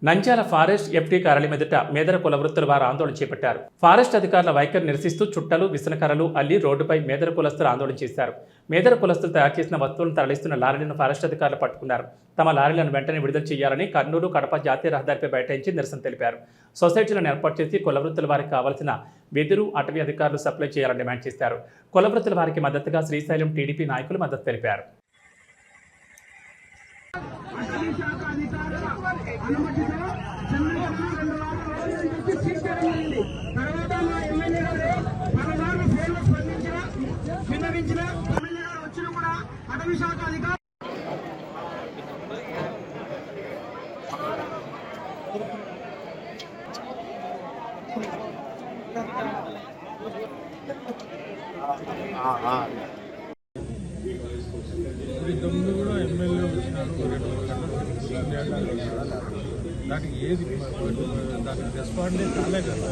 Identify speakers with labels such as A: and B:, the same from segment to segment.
A: Nandyal forest FT కార్యాలయం ఎదుట మేదర కుల వృత్తుల వారు ఆందోళన చేపట్టారు. ఫారెస్ట్ అధికారుల వైఖరి నిరసిస్తూ చుట్టలు, విసనకర్రలు అల్లి రోడ్డుపై మేదర కులస్తులు ఆందోళన చేశారు. మేదర కులస్తులు తయారు చేసిన వస్తువులను తరలిస్తున్న లారీలను ఫారెస్ట్ అధికారులు పట్టుకున్నారు. తమ లారీలను వెంటనే విడుదల చేయాలని కర్నూలు, కడప జాతీయ రహదారిపై బైఠాయించి నిరసన తెలిపారు. సొసైటీలను ఏర్పాటు చేసి కుల వృత్తుల వారికి కావాల్సిన వెదురు, అటవీ అధికారులు సప్లై చేయాలని డిమాండ్ చేశారు. కుల వృత్తుల వారికి మద్దతుగా శ్రీశైలం టీడీపీ నాయకులు మద్దతు తెలిపారు.
B: ఇంతకుముందు కూడా ఎమ్మెల్యే వచ్చినారు, దానికి ఏది దానికి రెస్పాండే కాలే కదా.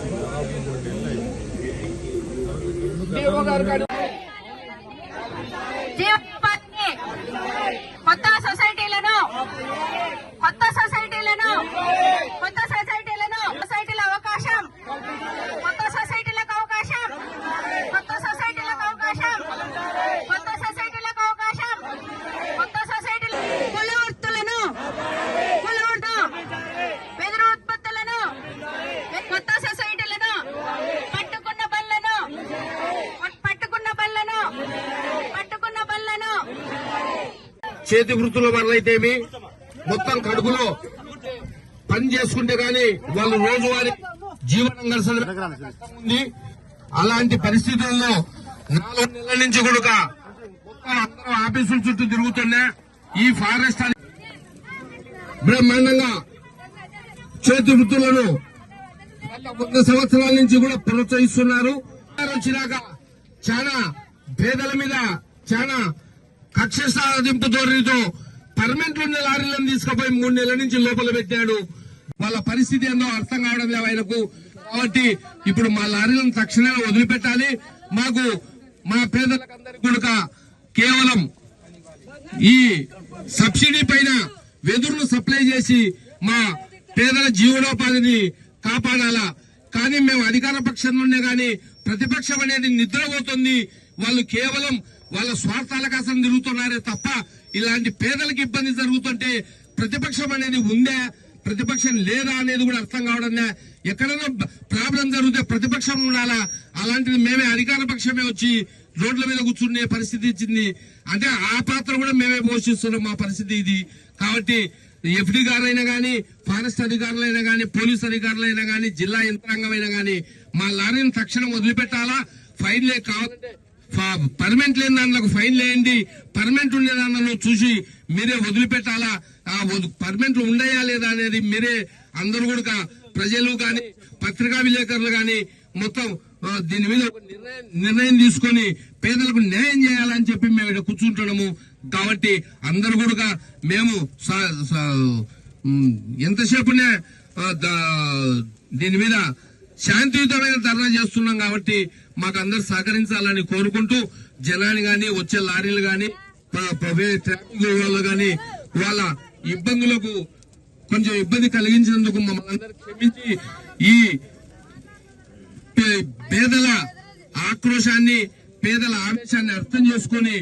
C: కొత్త సొసైటీల అవకాశం, కొత్త సొసైటీలకు అవకాశం, కొత్త సొసైటీలకు అవకాశం, కొత్త సొసైటీలకు అవకాశం, కొత్త సొసైటీల కుల వృత్తులను, వెదురు ఉత్పత్తులను, కొత్త సొసైటీలను, పట్టుకున్న బళ్లను
D: చేతి వృత్తుల వాళ్ళైతేమి మొత్తం కడుపులో పని చేసుకుంటే గాని వాళ్ళు రోజువారీ జీవనం గడపడం. అలాంటి పరిస్థితుల్లో 4 నెలల నుంచి కూడా మొత్తం అందరూ ఆఫీసుల చుట్టూ తిరుగుతున్నా ఈ ఫారెస్ట్ బ్రహ్మాండంగా చేతి వృత్తులను 100 సంవత్సరాల నుంచి కూడా ప్రోత్సహిస్తున్నారు. వచ్చినాక చాలా పేదల మీద చాలా కక్ష సాధింపు ధోరణితో పర్మనెంట్ ఉన్న లారీలను తీసుకుపోయి 3 నెలల నుంచి లోపల పెట్టాడు. వాళ్ళ పరిస్థితి ఏందో అర్థం కావడం లేదు ఆయనకు. కాబట్టి ఇప్పుడు మా లారీలను తక్షణమే వదిలిపెట్టాలి. మాకు మా పేదలకందరికీ కూడా కేవలం ఈ సబ్సిడీ పైన వెదురును సప్లై చేసి మా పేదల జీవనోపాధిని కాపాడాలా. కానీ మేము అధికార పక్షం నుండే గాని ప్రతిపక్షం అనేది నిద్రపోతుంది. వాళ్ళు కేవలం వాళ్ళ స్వార్థాల కోసం తిరుగుతున్నారే తప్ప ఇలాంటి పేదలకు ఇబ్బంది జరుగుతుంటే ప్రతిపక్షం అనేది ఉందా, ప్రతిపక్షం లేదా అనేది కూడా అర్థం కావడం. ఎక్కడైనా ప్రాబ్లం జరిగితే ప్రతిపక్షం ఉండాలా, అలాంటిది మేమే అధికార పక్షమే వచ్చి రోడ్ల మీద కూర్చునే పరిస్థితి ఇచ్చింది. అంటే ఆ పాత్ర కూడా మేమే పోషిస్తున్నాం. మా పరిస్థితి ఇది. కాబట్టి ఎఫ్డీ గారైనా గానీ, ఫారెస్ట్ అధికారులైనా గానీ, పోలీస్ అధికారులైనా గానీ, జిల్లా యంత్రాంగమైనా గానీ మా లారీని తక్షణం వదిలిపెట్టాలా. ఫైన్లే కావాలంటే పర్మనెంట్ లేని దాంట్లో ఫైన్ లేండి, పర్మనెంట్ ఉండే దాంట్లో చూసి మీరే వదిలిపెట్టాలా. పర్మనెంట్లు ఉన్నాయా లేదా అనేది మీరే అందరూ కూడా ప్రజలు గాని, పత్రికా విలేకరులు గాని మొత్తం దీని మీద నిర్ణయం తీసుకుని పేదలకు న్యాయం చేయాలని చెప్పి మేము ఇక్కడ కూర్చుంటున్నాము. కాబట్టి అందరూ కూడా మేము ఎంతసేపునే దీని మీద శాంతియుతమైన ధర్నా చేస్తున్నాం. కాబట్టి మాకు అందరు సహకరించాలని కోరుకుంటూ జనాన్ని గాని, వచ్చే లారీలు గాని, ట్రాఫిక్ వాళ్ళు గాని వాళ్ళ ఇబ్బందులకు కొంచెం ఇబ్బంది కలిగించినందుకు మమ్మల్ని అందరూ క్షమించి ఈ పేదల ఆక్రోశాన్ని, పేదల ఆవేశాన్ని అర్థం చేసుకుని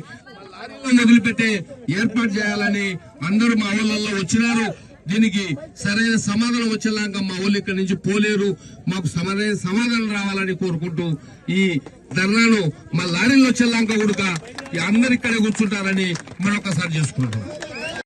D: లారీలో మొదలుపెట్టే ఏర్పాటు చేయాలని అందరూ మా ఊళ్ళల్లో వచ్చినారు. దీనికి సరైన సమాధానం వచ్చేలాగా మా ఊళ్ళు ఇక్కడి నుంచి పోలేరు. మాకు సరైన సమాధానం రావాలని కోరుకుంటూ ఈ ధర్నాను మా లారీలో వచ్చేలాగా కూడా అందరు ఇక్కడే కూర్చుంటారని మరొకసారి చేసుకుంటాం.